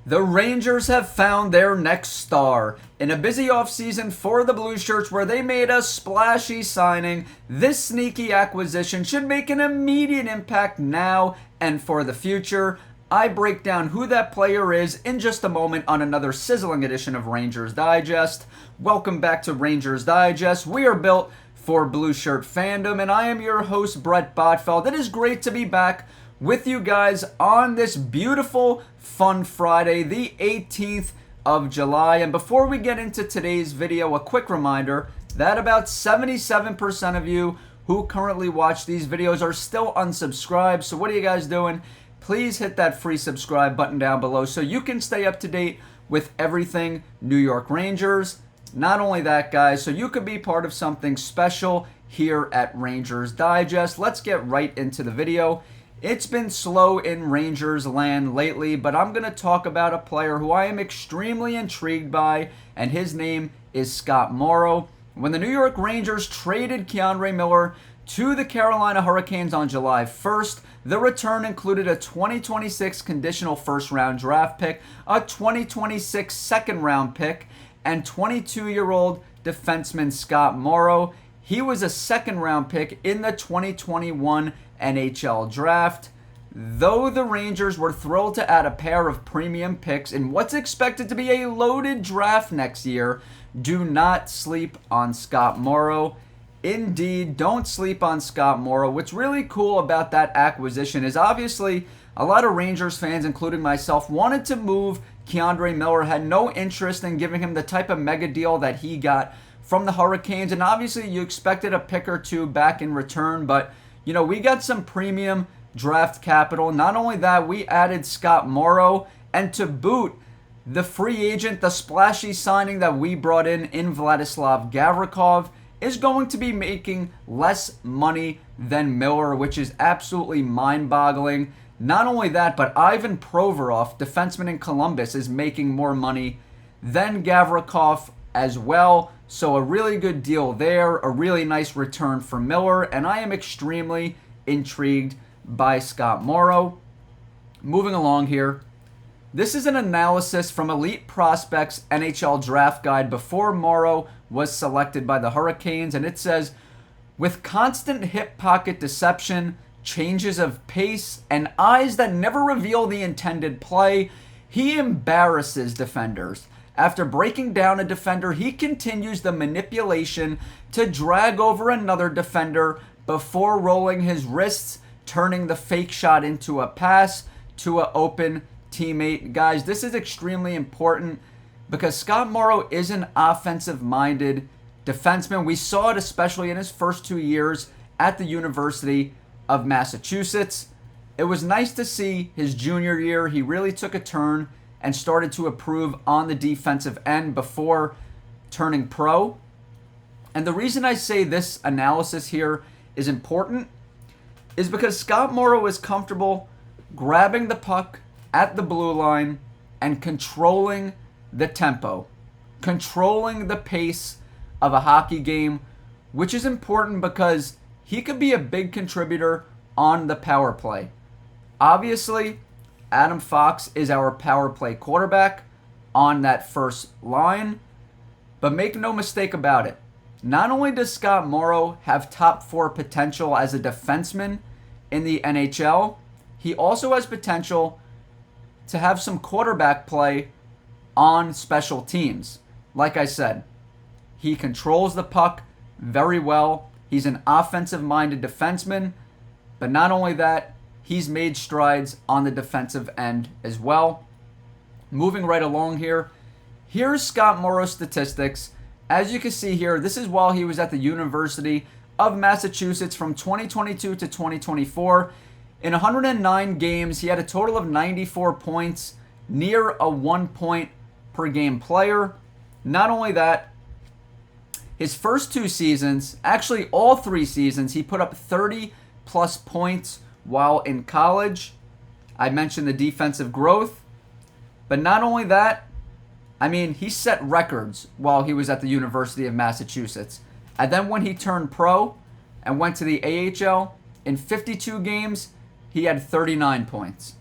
The Rangers have found their next star. In a busy offseason for the Blueshirts where they made a splashy signing, this sneaky acquisition should make an immediate impact now and for the future. I break down who that player is in just a moment on another sizzling edition of Rangers Digest. Welcome back to Rangers Digest. We are built for Blue Shirt fandom, and I am your host, Bret Botfeld. It is great to be back with you guys on this beautiful, fun Friday, the 18th of July. And before we get into today's video, a quick reminder that about 77% of you who currently watch these videos are still unsubscribed. So what are you guys doing? Please hit that free subscribe button down below so you can stay up to date with everything New York Rangers. Not only that, guys, so you could be part of something special here at Rangers Digest. Let's get right into the video. It's been slow in Rangers land lately, but I'm going to talk about a player who I am extremely intrigued by, and his name is Scott Morrow. When the New York Rangers traded K'Andre Miller to the Carolina Hurricanes on July 1st, the return included a 2026 conditional first-round draft pick, a 2026 second-round pick, and 22-year-old defenseman Scott Morrow. He was a second-round pick in the 2021 NHL draft. Though the Rangers were thrilled to add a pair of premium picks in what's expected to be a loaded draft next year, do not sleep on Scott Morrow. Indeed, don't sleep on Scott Morrow. What's really cool about that acquisition is obviously a lot of Rangers fans, including myself, wanted to move K'Andre Miller, had no interest in giving him the type of mega deal that he got from the Hurricanes, and obviously you expected a pick or two back in return, but you know, we got some premium draft capital. Not only that, we added Scott Morrow, and to boot, the free agent, the splashy signing that we brought in Vladislav Gavrikov, is going to be making less money than Miller, which is absolutely mind-boggling. Not only that, but Ivan Provorov, defenseman in Columbus, is making more money than Gavrikov as well. So a really good deal there, a really nice return for Miller, and I am extremely intrigued by Scott Morrow. Moving along here, this is an analysis from Elite Prospects NHL Draft Guide before Morrow was selected by the Hurricanes, and it says, with constant hip pocket deception, changes of pace, and eyes that never reveal the intended play, he embarrasses defenders. After breaking down a defender, he continues the manipulation to drag over another defender before rolling his wrists, turning the fake shot into a pass to an open teammate. Guys, this is extremely important because Scott Morrow is an offensive-minded defenseman. We saw it especially in his first 2 years at the University of Massachusetts. It was nice to see his junior year. He really took a turn and started to improve on the defensive end before turning pro. And the reason I say this analysis here is important is because Scott Morrow is comfortable grabbing the puck at the blue line and controlling the tempo, controlling the pace of a hockey game, which is important because he could be a big contributor on the power play. Obviously, Adam Fox is our power play quarterback on that first line, but make no mistake about it. Not only does Scott Morrow have top 4 potential as a defenseman in the NHL, he also has potential to have some quarterback play on special teams. Like I said, he controls the puck very well. He's an offensive-minded defenseman, but not only that, he's made strides on the defensive end as well. Moving right along here, here's Scott Morrow's statistics. As you can see here, this is while he was at the University of Massachusetts from 2022 to 2024. In 109 games, he had a total of 94 points, near a 1 point per game player. Not only that, his first 2 seasons, actually all 3 seasons, he put up 30 plus points while in college. I mentioned the defensive growth, but not only that, I mean, he set records while he was at the University of Massachusetts. And then when he turned pro and went to the AHL, in 52 games, he had 39 points.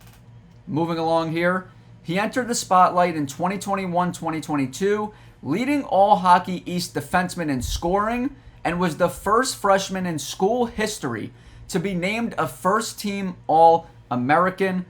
Moving along here, He entered the spotlight in 2021-2022, leading all Hockey East defensemen in scoring, and was the first freshman in school history to be named a first-team All-American.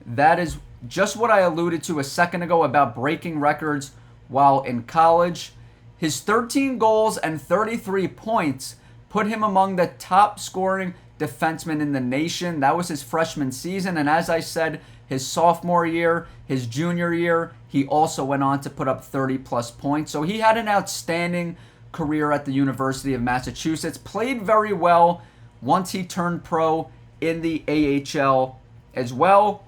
That is just what I alluded to a second ago about breaking records while in college. His 13 goals and 33 points put him among the top scoring defensemen in the nation. That was his freshman season, and as I said, his sophomore year, his junior year, he also went on to put up 30-plus points. So he had an outstanding career at the University of Massachusetts, played very well once he turned pro in the AHL as well.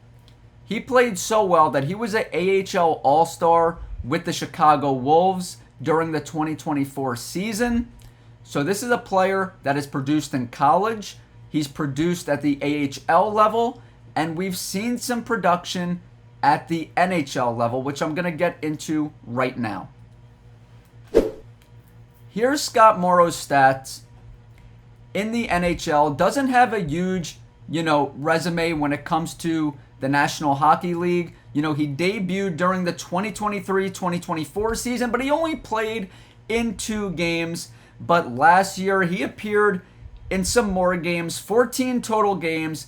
He played so well that he was an AHL All-Star with the Chicago Wolves during the 2024 season. So this is a player that is produced in college. He's produced at the AHL level, and we've seen some production at the NHL level, which I'm going to get into right now. Here's Scott Morrow's stats in the NHL. Doesn't have a huge, resume when it comes to the National Hockey League. He debuted during the 2023-2024 season, but he only played in 2 games. But last year, he appeared in some more games, 14 total games,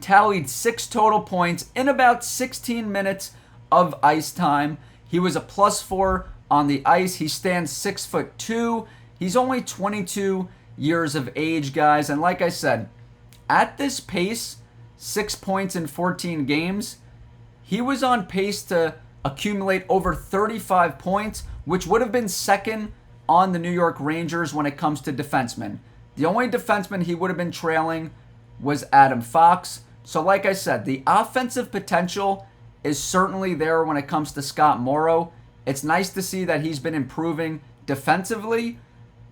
tallied 6 total points in about 16 minutes of ice time. He was a +4 on the ice. He stands 6'2". He's only 22 years of age, guys. And like I said, at this pace, 6 points in 14 games, he was on pace to accumulate over 35 points, which would have been second on the New York Rangers when it comes to defensemen. The only defenseman he would have been trailing was Adam Fox. So like I said, the offensive potential is certainly there when it comes to Scott Morrow. It's nice to see that he's been improving defensively.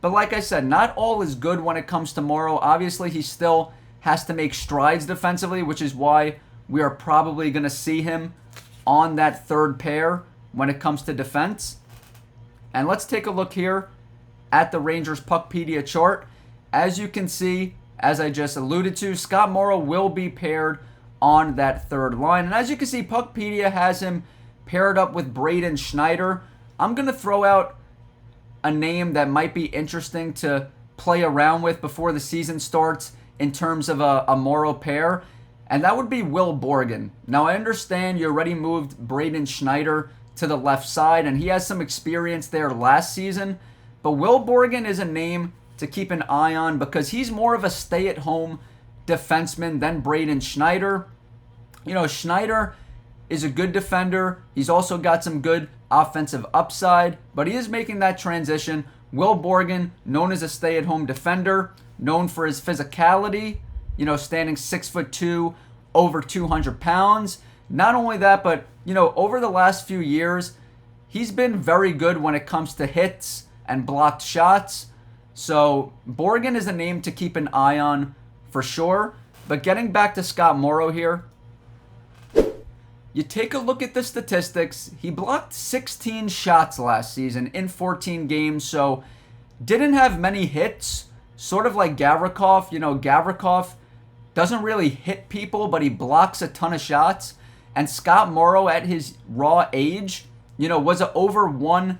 But like I said, not all is good when it comes to Morrow. Obviously, he still has to make strides defensively, which is why we are probably going to see him on that third pair when it comes to defense. And let's take a look here at the Rangers Puckpedia chart. As you can see, as I just alluded to, Scott Morrow will be paired on that third line. And as you can see, Puckpedia has him paired up with Braden Schneider. I'm going to throw out a name that might be interesting to play around with before the season starts in terms of a Morrow pair, and that would be Will Borgen. Now, I understand you already moved Braden Schneider to the left side, and he has some experience there last season, but Will Borgen is a name to keep an eye on because he's more of a stay-at-home defenseman than Braden Schneider. Schneider is a good defender. He's also got some good offensive upside, but he is making that transition. Will Borgen, known as a stay-at-home defender, known for his physicality, standing 6'2", over 200 pounds. Not only that, but, over the last few years, he's been very good when it comes to hits and blocked shots. So Borgen is a name to keep an eye on for sure. But getting back to Scott Morrow here, you take a look at the statistics. He blocked 16 shots last season in 14 games, so didn't have many hits, sort of like Gavrikov. Gavrikov doesn't really hit people, but he blocks a ton of shots. And Scott Morrow, at his raw age, was an over 1,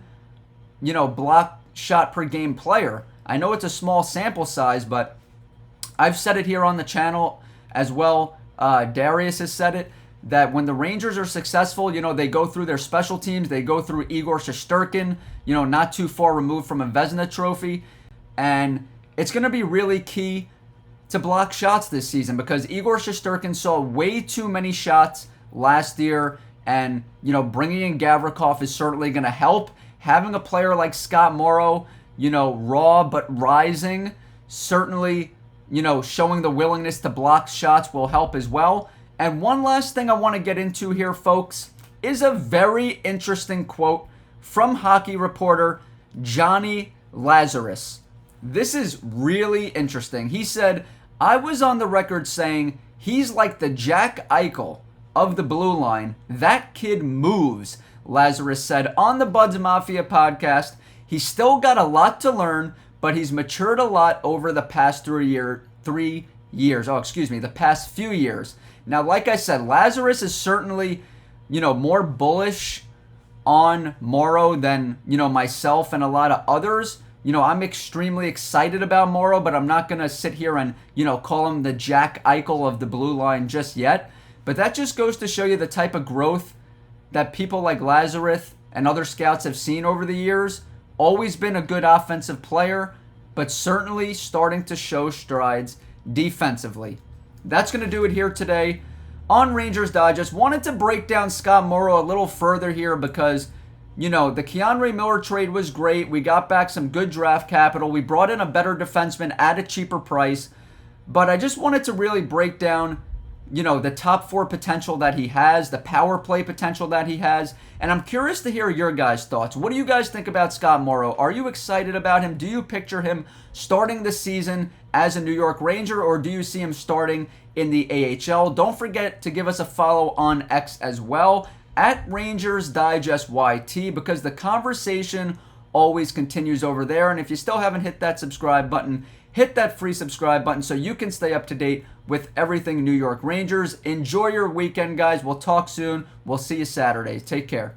block shot per game player. I know it's a small sample size, but I've said it here on the channel as well. Darius has said it, that when the Rangers are successful, they go through their special teams. They go through Igor Shesterkin, not too far removed from a Vezina trophy. And it's going to be really key to block shots this season because Igor Shesterkin saw way too many shots last year. And, bringing in Gavrikov is certainly going to help. Having a player like Scott Morrow, raw but rising, certainly, showing the willingness to block shots will help as well. And one last thing I want to get into here, folks, is a very interesting quote from hockey reporter Johnny Lazarus. This is really interesting. He said, "I was on the record saying he's like the Jack Eichel of the blue line. That kid moves," Lazarus said on the Buds Mafia podcast. He's still got a lot to learn, but he's matured a lot over the past the past few years. Now, like I said, Lazarus is certainly, more bullish on Morrow than, myself and a lot of others. I'm extremely excited about Morrow, but I'm not going to sit here and, call him the Jack Eichel of the blue line just yet. But that just goes to show you the type of growth that people like Lazarus and other scouts have seen over the years. Always been a good offensive player, but certainly starting to show strides defensively. That's going to do it here today on Rangers Digest. Wanted to break down Scott Morrow a little further here because, the Keonre Miller trade was great. We got back some good draft capital. We brought in a better defenseman at a cheaper price. But I just wanted to really break down, the top 4 potential that he has, the power play potential that he has. And I'm curious to hear your guys' thoughts. What do you guys think about Scott Morrow? Are you excited about him? Do you picture him starting the season as a New York Ranger, or do you see him starting in the AHL? Don't forget to give us a follow on X as well, at Rangers Digest YT, because the conversation always continues over there. And if you still haven't hit that subscribe button, hit that free subscribe button so you can stay up to date with everything New York Rangers. Enjoy your weekend, guys. We'll talk soon. We'll see you Saturday. Take care.